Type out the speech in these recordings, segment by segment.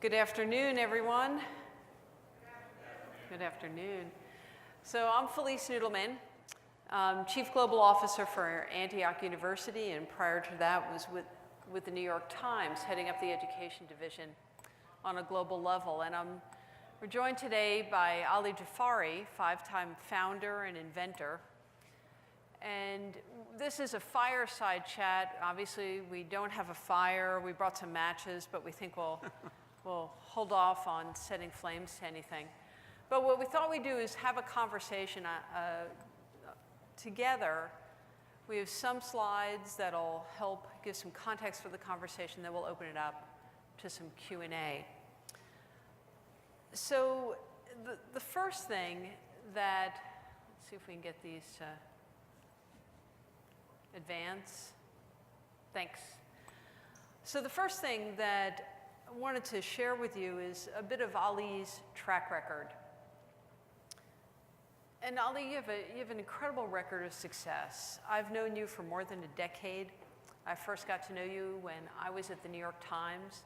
Good afternoon, everyone. Good afternoon. So I'm Felice Nudelman, Chief Global Officer for Antioch University, and prior to that was with the New York Times, heading up the education division on a global level. And we're joined today by Ali Jafari, 5-time founder and inventor. And this is a fireside chat. Obviously, we don't have a fire. We brought some matches, but we think we'll hold off on setting flames to anything. But what we thought we'd do is have a conversation together. We have some slides that'll help give some context for the conversation, then we'll open it up to some Q&A. So the first thing that, let's see if we can get these to advance. Thanks. So the first thing that I wanted to share with you is a bit of Ali's track record. And Ali, you have an incredible record of success. I've known you for more than a decade. I first got to know you when I was at the New York Times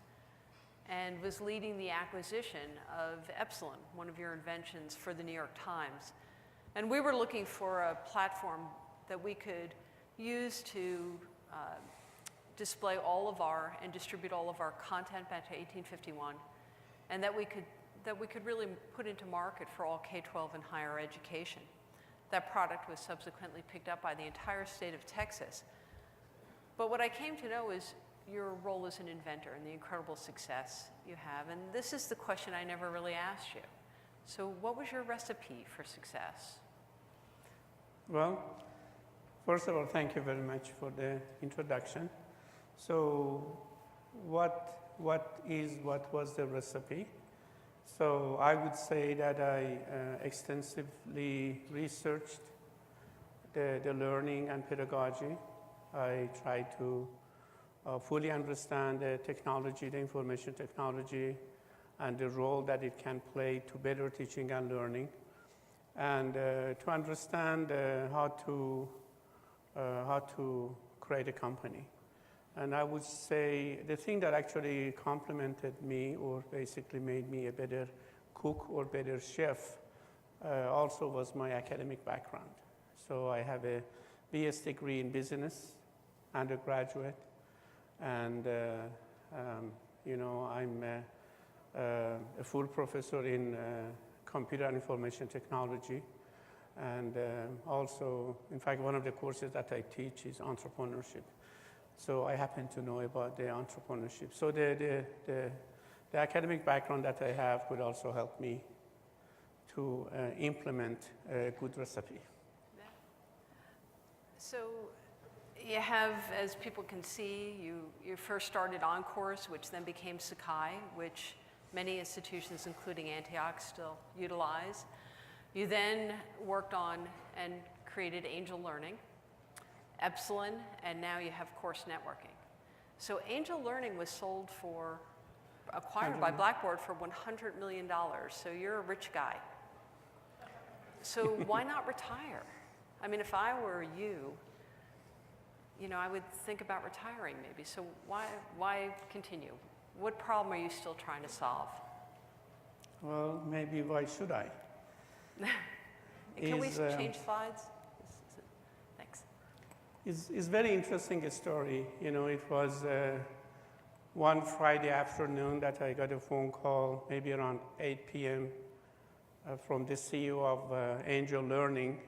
and was leading the acquisition of Epsilen, one of your inventions, for the New York Times. And we were looking for a platform that we could use to display all of our and distribute all of our content back to 1851, and that we could really put into market for all K-12 and higher education. That product was subsequently picked up by the entire state of Texas. But what I came to know is your role as an inventor and the incredible success you have. And this is the question I never really asked you. So what was your recipe for success? Well, first of all, thank you very much for the introduction. So what was the recipe? So I would say that I extensively researched the learning and pedagogy. I tried to fully understand the technology, the information technology, and the role that it can play to better teaching and learning, and to understand how to create a company. And I would say the thing that actually complemented me or basically made me a better cook or better chef also was my academic background. So I have a BS degree in business, undergraduate, and I'm a full professor in computer and information technology. And also, in fact, one of the courses that I teach is entrepreneurship. So I happen to know about the entrepreneurship. So the academic background that I have could also help me to implement a good recipe. So you have, as people can see, you first started OnCourse, which then became Sakai, which many institutions, including Antioch, still utilize. You then worked on and created Angel Learning, Epsilen, and now you have Course Networking. So Angel Learning was acquired by Blackboard for $100 million. So you're a rich guy. So why not retire? I mean, if I were you, I would think about retiring maybe. So why continue? What problem are you still trying to solve? Well, maybe why should I? Can we change slides? Thanks. It's very interesting story. It was one Friday afternoon that I got a phone call, maybe around 8 p.m. From the CEO of Angel Learning.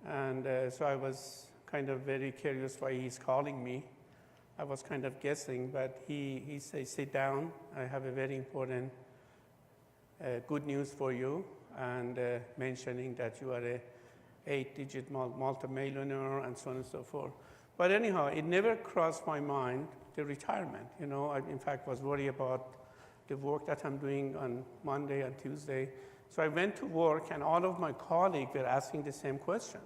And so I was kind of very curious why he's calling me. I was kind of guessing, but he said, sit down. I have a very important good news for you, and mentioning that you are a 8-digit multimillionaire and so on and so forth. But anyhow, it never crossed my mind, the retirement. I, in fact, was worried about the work that I'm doing on Monday and Tuesday. So I went to work, and all of my colleagues were asking the same question.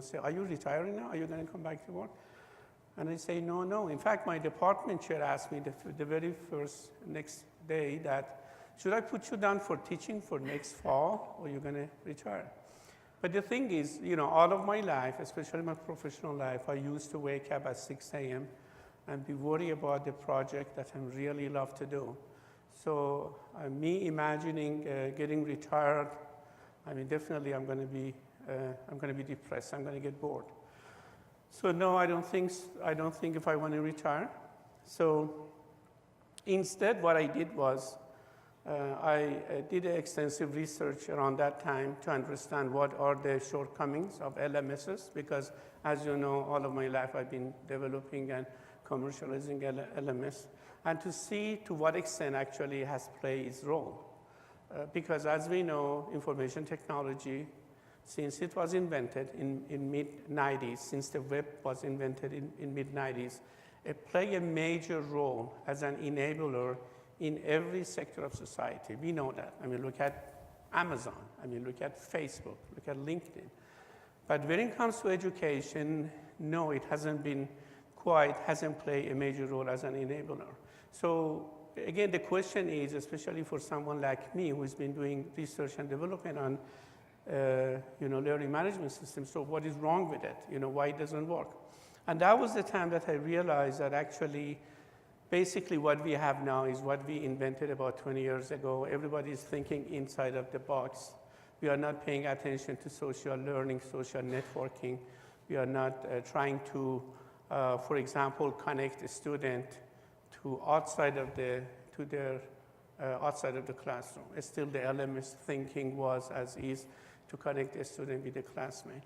Say, are you retiring now? Are you going to come back to work? And I say, no. In fact, my department chair asked me the very next day that, should I put you down for teaching for next fall, or are you going to retire? But the thing is, all of my life, especially my professional life, I used to wake up at 6 a.m. and be worried about the project that I really love to do. So me imagining getting retired, I mean, definitely I'm going to be depressed. I'm going to get bored. So no, I don't think if I want to retire. So instead, what I did was I did extensive research around that time to understand what are the shortcomings of LMSs, because as you know, all of my life I've been developing and commercializing LMS, and to see to what extent actually has played its role. Because as we know, information technology, since it was invented in mid-90s, since the web was invented in mid-90s, it played a major role as an enabler in every sector of society. We know that. I mean, look at Amazon. I mean, look at Facebook. Look at LinkedIn. But when it comes to education, no, it hasn't played a major role as an enabler. So again, the question is, especially for someone like me who's been doing research and development on learning management systems, so what is wrong with it? Why it doesn't work? And that was the time that I realized that actually, basically what we have now is what we invented about 20 years ago. Everybody is thinking inside of the box. We are not paying attention to social learning, social networking. We are not trying to, for example, connect a student to outside of the classroom. Still, the LMS thinking was as is to connect a student with a classmate.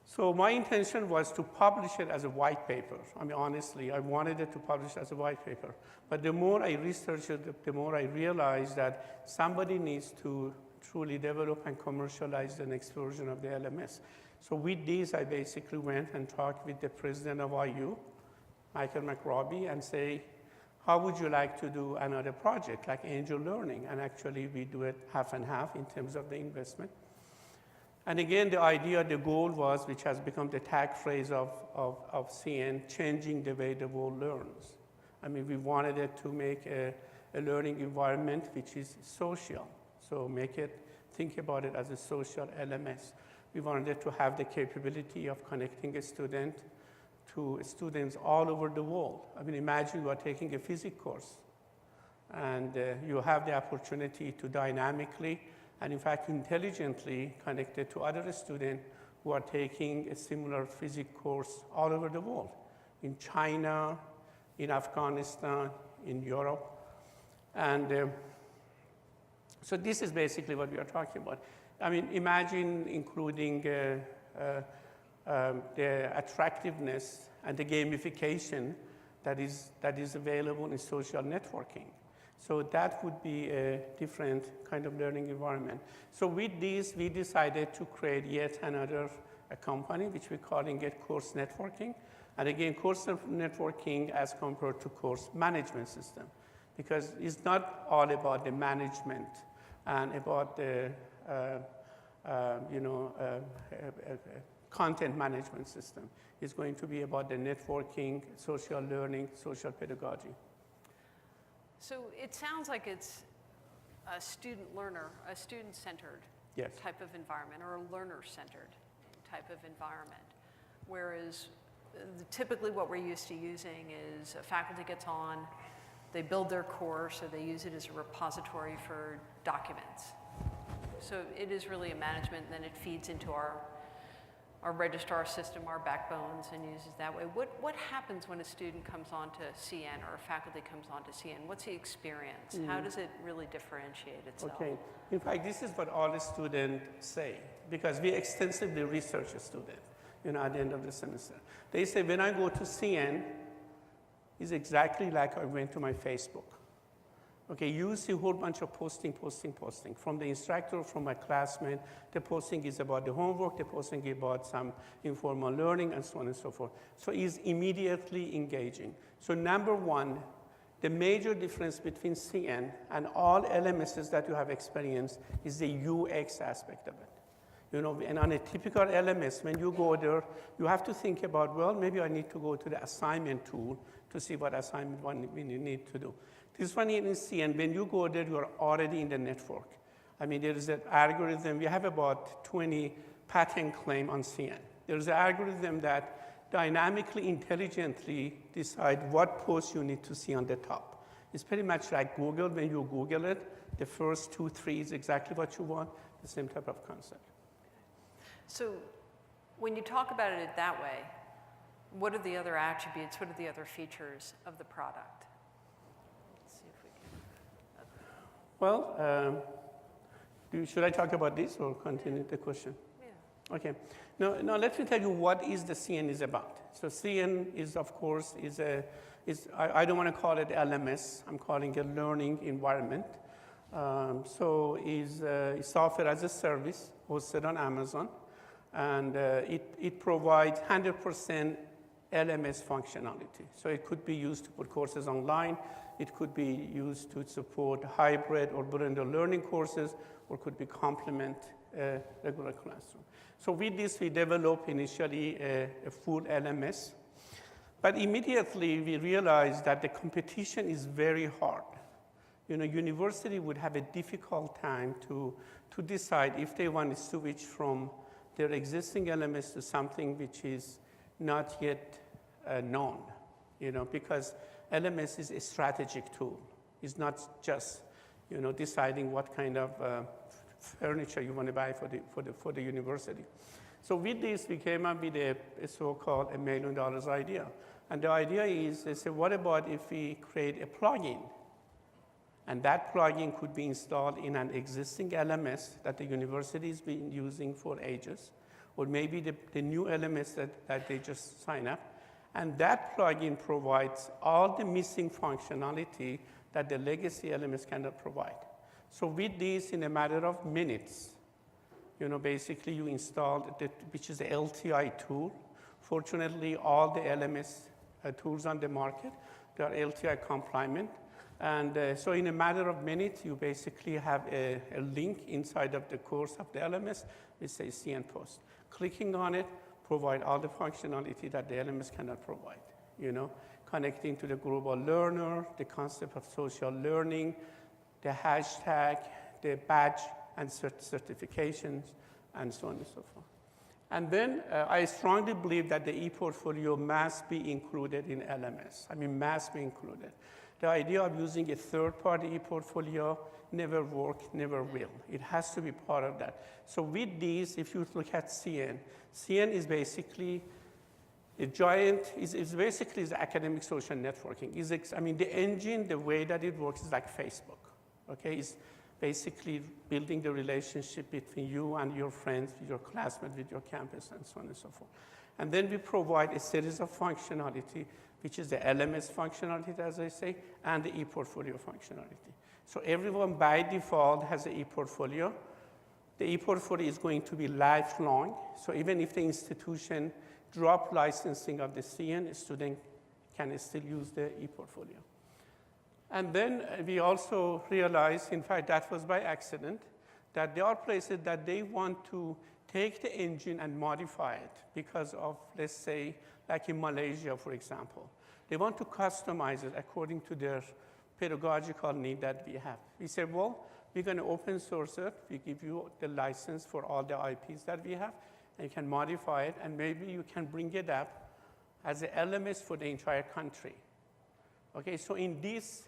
So my intention was to publish it as a white paper. I mean, honestly, I wanted it to publish as a white paper. But the more I researched it, the more I realized that somebody needs to truly develop and commercialize the next version of the LMS. So with this, I basically went and talked with the president of IU, Michael McRobbie, and say, how would you like to do another project like Angel Learning? And actually, we do it half and half in terms of the investment. And again, the goal was, which has become the tag phrase of CN, changing the way the world learns. I mean, we wanted it to make a learning environment which is social. So think about it as a social LMS. We wanted it to have the capability of connecting a student to students all over the world. I mean, imagine you are taking a physics course, and you have the opportunity to dynamically and in fact intelligently connect it to other students who are taking a similar physics course all over the world, in China, in Afghanistan, in Europe. And so this is basically what we are talking about. I mean, imagine including the attractiveness and the gamification that is available in social networking. So that would be a different kind of learning environment. So with this, we decided to create yet another company, which we're calling it Course Networking. And again, course networking as compared to course management system, because it's not all about the management and about the content management system. It's going to be about the networking, social learning, social pedagogy. So it sounds like it's a student-centered yes. type of environment, or a learner-centered type of environment. Whereas typically what we're used to using is a faculty gets on, they build their course, or they use it as a repository for documents. So it is really a management, and then it feeds into our registrar system, our backbones, and uses that way. What happens when a student comes on to CN or a faculty comes on to CN? What's the experience? How does it really differentiate itself? Okay. In fact, this is what all the students say, because we extensively research a student, at the end of the semester. They say, when I go to CN, it's exactly like I went to my Facebook. Okay, you see a whole bunch of posting. From the instructor, from my classmate, the posting is about the homework, the posting is about some informal learning, and so on and so forth. So it's immediately engaging. So number one, the major difference between CN and all LMSs that you have experienced is the UX aspect of it. And on a typical LMS, when you go there, you have to think about, well, maybe I need to go to the assignment tool to see what assignment we need to do. This one in CN, when you go there, you are already in the network. I mean, there is an algorithm. We have about 20 patent claims on CN. There is an algorithm that dynamically, intelligently decide what posts you need to see on the top. It's pretty much like Google. When you Google it, the first 2, 3 is exactly what you want, the same type of concept. So when you talk about it that way, what are the other attributes, what are the other features of the product? Let's see if we can. Well, should I talk about this or continue the question? Yeah. Okay. Now let me tell you what is the CN is about. So CN is, of course, I don't want to call it LMS. I'm calling it learning environment. So is software as a service hosted on Amazon, and it provides 100% LMS functionality. So it could be used to put courses online. It could be used to support hybrid or blended learning courses, or could be complement regular classroom. So with this, we developed initially a full LMS. But immediately, we realized that the competition is very hard. University would have a difficult time to decide if they want to switch from their existing LMS to something which is not yet known, because LMS is a strategic tool. It's not just, deciding what kind of furniture you want to buy for the university. So with this, we came up with a so-called $1 million idea. And the idea is, they say, what about if we create a plugin? And that plugin could be installed in an existing LMS that the university has been using for ages, or maybe the new LMS that they just sign up. And that plugin provides all the missing functionality that the legacy LMS cannot provide. So with this, in a matter of minutes, basically you installed, which is the LTI tool. Fortunately, all the LMS tools on the market, they are LTI compliant. And so in a matter of minutes, you basically have a link inside of the course of the LMS, which says CN Post. Clicking on it, provide all the functionality that the LMS cannot provide, connecting to the global learner, the concept of social learning, the hashtag, the badge and certifications, and so on and so forth. And then I strongly believe that the e-portfolio must be included in LMS. Must be included. The idea of using a third-party e-portfolio never worked, never will. It has to be part of that. So with these, if you look at CN is basically a giant, is basically the academic social networking. The engine, the way that it works is like Facebook, okay? It's basically building the relationship between you and your friends, with your classmates, with your campus, and so on and so forth. And then we provide a series of functionality, which is the LMS functionality, as I say, and the e-portfolio functionality. So everyone by default has an e-portfolio. The e-portfolio is going to be lifelong. So even if the institution drop licensing of the CN, a student can still use the e-portfolio. And then we also realized, in fact, that was by accident, that there are places that they want to take the engine and modify it because of, let's say, like in Malaysia, for example. They want to customize it according to their pedagogical need that we have. We said, well, we're going to open source it. We give you the license for all the IPs that we have, and you can modify it, and maybe you can bring it up as an LMS for the entire country. Okay, so in this,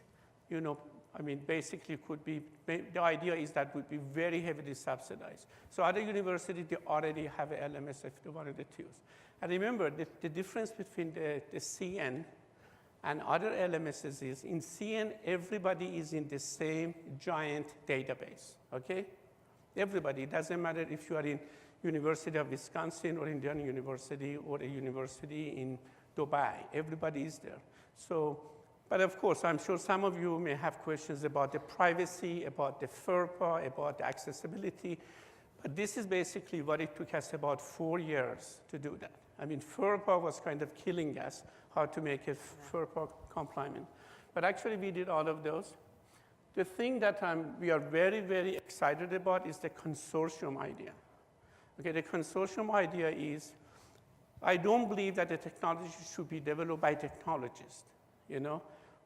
basically could be, the idea is that would be very heavily subsidized. So other universities, they already have an LMS if they wanted to use. And remember, the difference between the CN and other LMSs is, in CN, everybody is in the same giant database, okay? Everybody, it doesn't matter if you are in University of Wisconsin or Indiana University or a university in Dubai, everybody is there. So, but of course, I'm sure some of you may have questions about the privacy, about the FERPA, about the accessibility. But this is basically what it took us about 4 years to do that. FERPA was kind of killing us, how to make it FERPA compliant. But actually, we did all of those. The thing that we are very, very excited about is the consortium idea. Okay, the consortium idea is, I don't believe that the technology should be developed by technologists,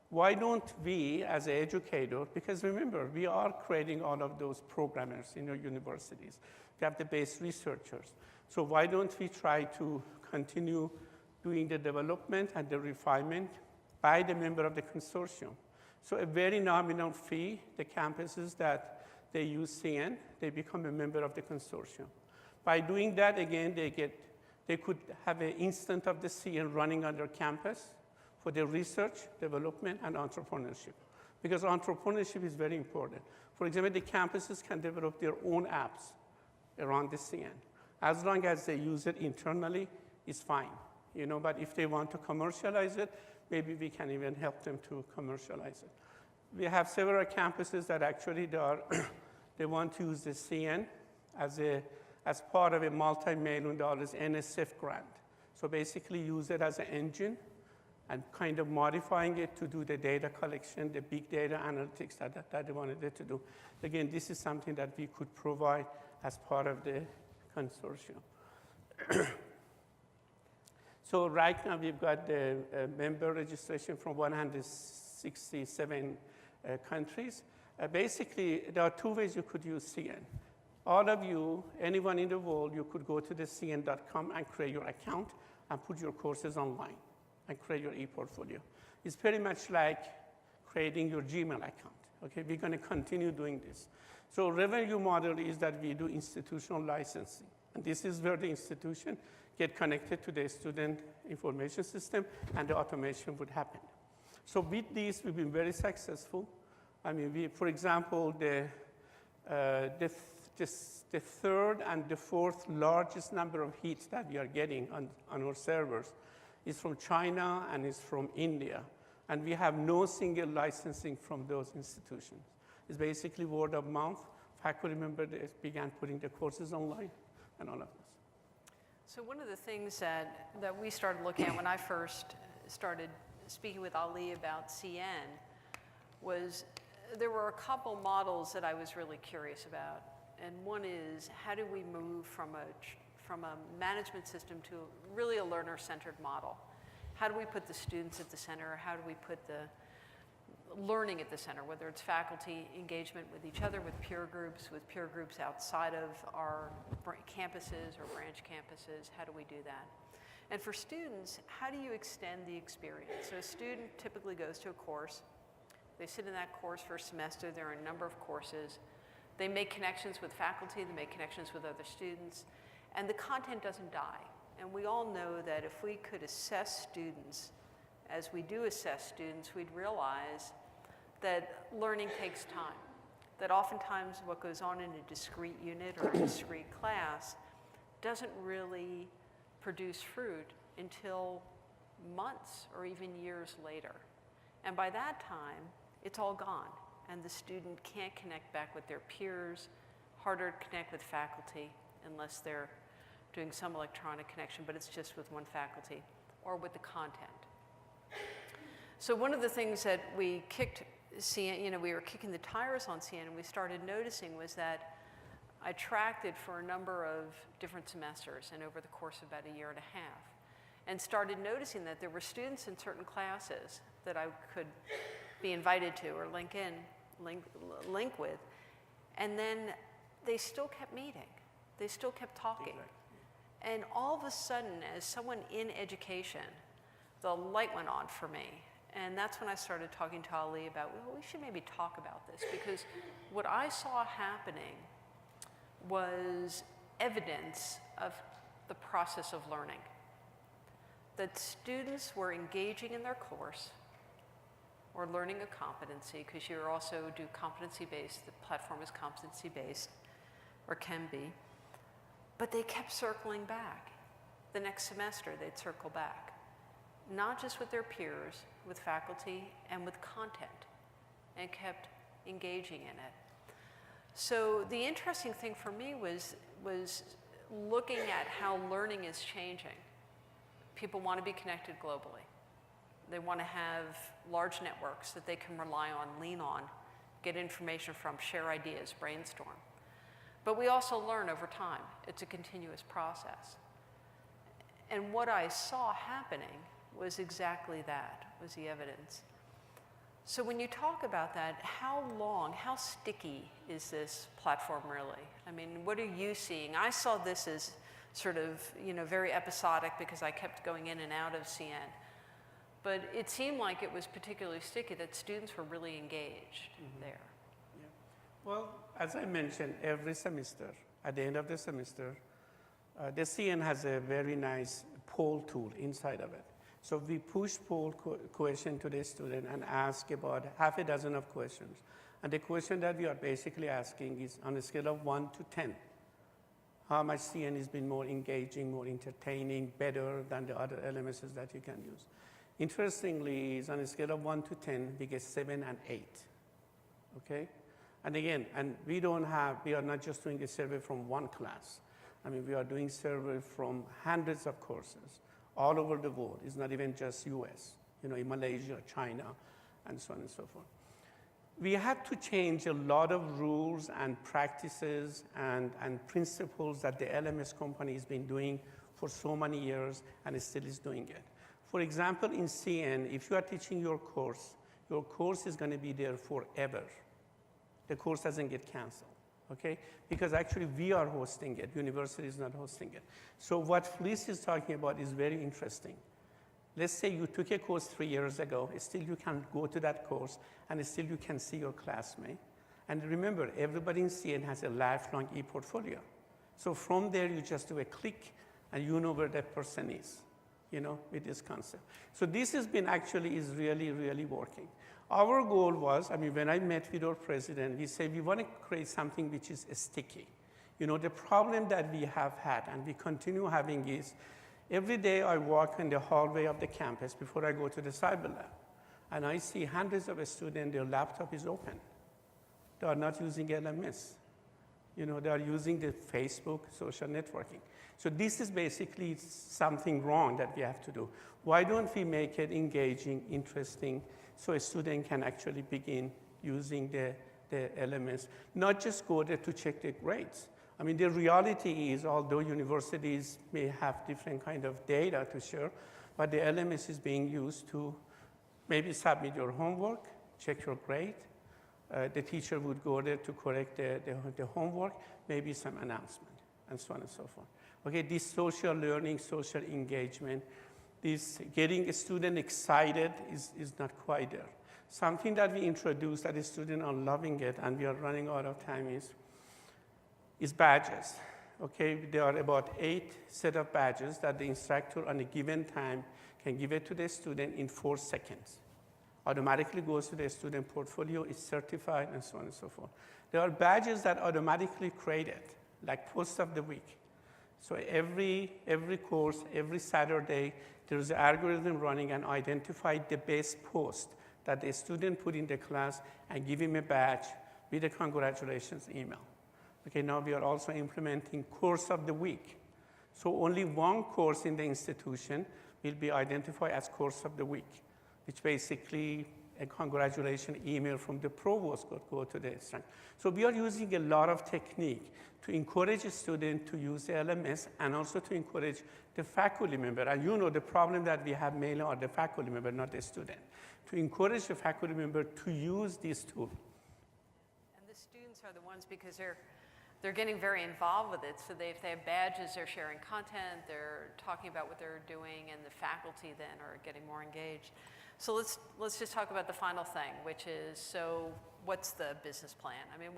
Why don't we, as an educator, because remember, we are creating all of those programmers in your universities. We have the base researchers. So why don't we try to continue doing the development and the refinement by the member of the consortium? So a very nominal fee, the campuses that they use CN, they become a member of the consortium. By doing that, again, they could have an instance of the CN running on their campus for their research, development, and entrepreneurship. Because entrepreneurship is very important. For example, the campuses can develop their own apps around the CN. As long as they use it internally, it's fine. But if they want to commercialize it, maybe we can even help them to commercialize it. We have several campuses that actually they want to use the CN as part of a multi-million dollars NSF grant. So basically use it as an engine and kind of modifying it to do the data collection, the big data analytics that they wanted it to do. Again, this is something that we could provide as part of the consortium. So right now we've got the member registration from 167 countries. Basically, there are two ways you could use CN. All of you, anyone in the world, you could go to the cn.com and create your account and put your courses online and create your e-portfolio. It's pretty much like creating your Gmail account. Okay, we're going to continue doing this. So revenue model is that we do institutional licensing. And this is where the institution get connected to the student information system, and the automation would happen. So with this, we've been very successful. I mean, for example, the third and the fourth largest number of hits that we are getting on our servers is from China and is from India. And we have no single licensing from those institutions. It's basically word of mouth. Faculty members began putting the courses online and all of this. So one of the things that we started looking at when I first started speaking with Ali about CN was there were a couple models that I was really curious about. And one is, how do we move from a management system to really a learner-centered model? How do we put the students at the center? How do we put the learning at the center, whether it's faculty engagement with each other, with peer groups outside of our campuses or branch campuses? How do we do that? And for students, how do you extend the experience? So a student typically goes to a course. They sit in that course for a semester. There are a number of courses. They make connections with faculty. They make connections with other students. And the content doesn't die. And we all know that if we could assess students, as we do assess students, we'd realize that learning takes time. That oftentimes what goes on in a discrete unit or a discrete class doesn't really produce fruit until months or even years later. And by that time, it's all gone. And the student can't connect back with their peers, harder to connect with faculty unless they're doing some electronic connection, but it's just with one faculty or with the content. So one of the things that we kicked CN, we were kicking the tires on CN, and we started noticing was that I tracked it for a number of different semesters and over the course of about a year and a half, and started noticing that there were students in certain classes that I could be invited to or link with, and then they still kept meeting. They still kept talking. Exactly. And all of a sudden, as someone in education, the light went on for me. And that's when I started talking to Ali about, well, we should maybe talk about this, because what I saw happening was evidence of the process of learning. That students were engaging in their course or learning a competency, because you also do competency-based, the platform is competency-based, or can be, but they kept circling back. The next semester, they'd circle back. Not just with their peers, with faculty, and with content, and kept engaging in it. So the interesting thing for me was looking at how learning is changing. People want to be connected globally. They want to have large networks that they can rely on, lean on, get information from, share ideas, brainstorm. But we also learn over time. It's a continuous process. And what I saw happening was exactly that, was the evidence. So when you talk about that, how long, how sticky is this platform really? I mean, what are you seeing? I saw this as sort of, very episodic because I kept going in and out of CN. But it seemed like it was particularly sticky, that students were really engaged there. Yeah. Well, as I mentioned, every semester, at the end of the semester, the CN has a very nice poll tool inside of it. So we push poll question to the student and ask about half a dozen of questions. And the question that we are basically asking is on a scale of 1 to 10, how much CN has been more engaging, more entertaining, better than the other LMSs that you can use. Interestingly, is on a scale of 1 to 10, we get 7 and 8, okay? And again, we are not just doing a survey from one class. I mean, we are doing survey from hundreds of courses all over the world. It's not even just US, you know, in Malaysia, China, and so on and so forth. We had to change a lot of rules and practices and principles that the LMS company has been doing for so many years and still is doing it. For example, in CN, if you are teaching your course is going to be there forever. The course doesn't get canceled, okay? Because actually we are hosting it, university is not hosting it. So what Felice is talking about is very interesting. Let's say you took a course 3 years ago, still you can go to that course and still you can see your classmate. And remember, everybody in CN has a lifelong e-portfolio. So from there you just do a click and you know where that person is, you know, with this concept. So this has been actually is really, really working. Our goal was, I mean, when I met with our president, we said we want to create something which is sticky. You know, the problem that we have had and we continue having is every day I walk in the hallway of the campus before I go to the Cyberlab, and I see hundreds of students, their laptop is open. They are not using LMS. You know, they are using the Facebook, social networking. So this is basically something wrong that we have to do. Why don't we make it engaging, interesting, so a student can actually begin using the LMS, not just go there to check the grades. I mean, the reality is, although universities may have different kind of data to share, but the LMS is being used to maybe submit your homework, check your grade. The teacher would go there to correct the homework, maybe some announcement, and so on and so forth. Okay, this social learning, social engagement, this getting a student excited is not quite there. Something that we introduced that the students are loving it and we are running out of time is badges. Okay, there are about 8 set of badges that the instructor on a given time can give it to the student in 4 seconds. Automatically goes to the student portfolio, is certified, and so on and so forth. There are badges that automatically created, like post of the week. So every course, every Saturday, there's an algorithm running and identify the best post that the student put in the class and give him a badge with a congratulations email. Okay, now we are also implementing course of the week. So only one course in the institution will be identified as course of the week, which basically a congratulations email from the provost could go to the instructor. So we are using a lot of technique to encourage a student to use the LMS and also to encourage the faculty member. And you know the problem that we have mainly are the faculty member, not the student. To encourage the faculty member to use this tool. And the students are the ones because they're getting very involved with it. So if they have badges, they're sharing content, they're talking about what they're doing, and the faculty then are getting more engaged. So let's just talk about the final thing, which is, so what's the business plan? I mean,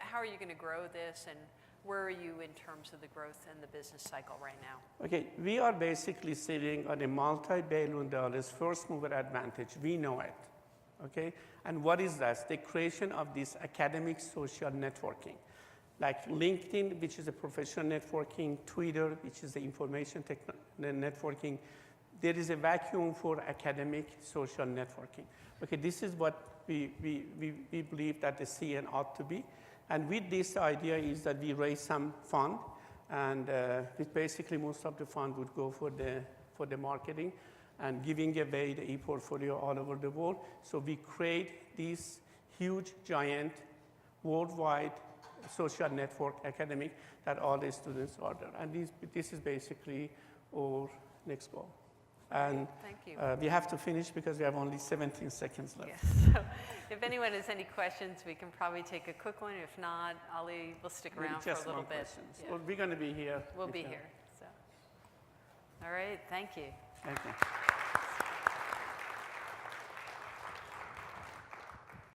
how are you going to grow this, and where are you in terms of the growth in the business cycle right now? Okay, we are basically sitting on a multi-billion dollars first mover advantage. We know it, okay? And what is that? The creation of this academic social networking. Like LinkedIn, which is a professional networking, Twitter, which is the information networking. There is a vacuum for academic social networking. Okay, this is what we believe that the CN ought to be. And with this, the idea is that we raise some fund, and basically most of the fund would go for the marketing and giving away the e-portfolio all over the world. So we create this huge, giant, worldwide social network academic that all the students are there. And this is basically our next goal. And thank you. We have to finish because we have only 17 seconds left. Yes. So if anyone has any questions, we can probably take a quick one. If not, Ali will stick around for a little bit. Yeah. Well, we're going to be here. We'll be here. So. All right. Thank you. Thank you.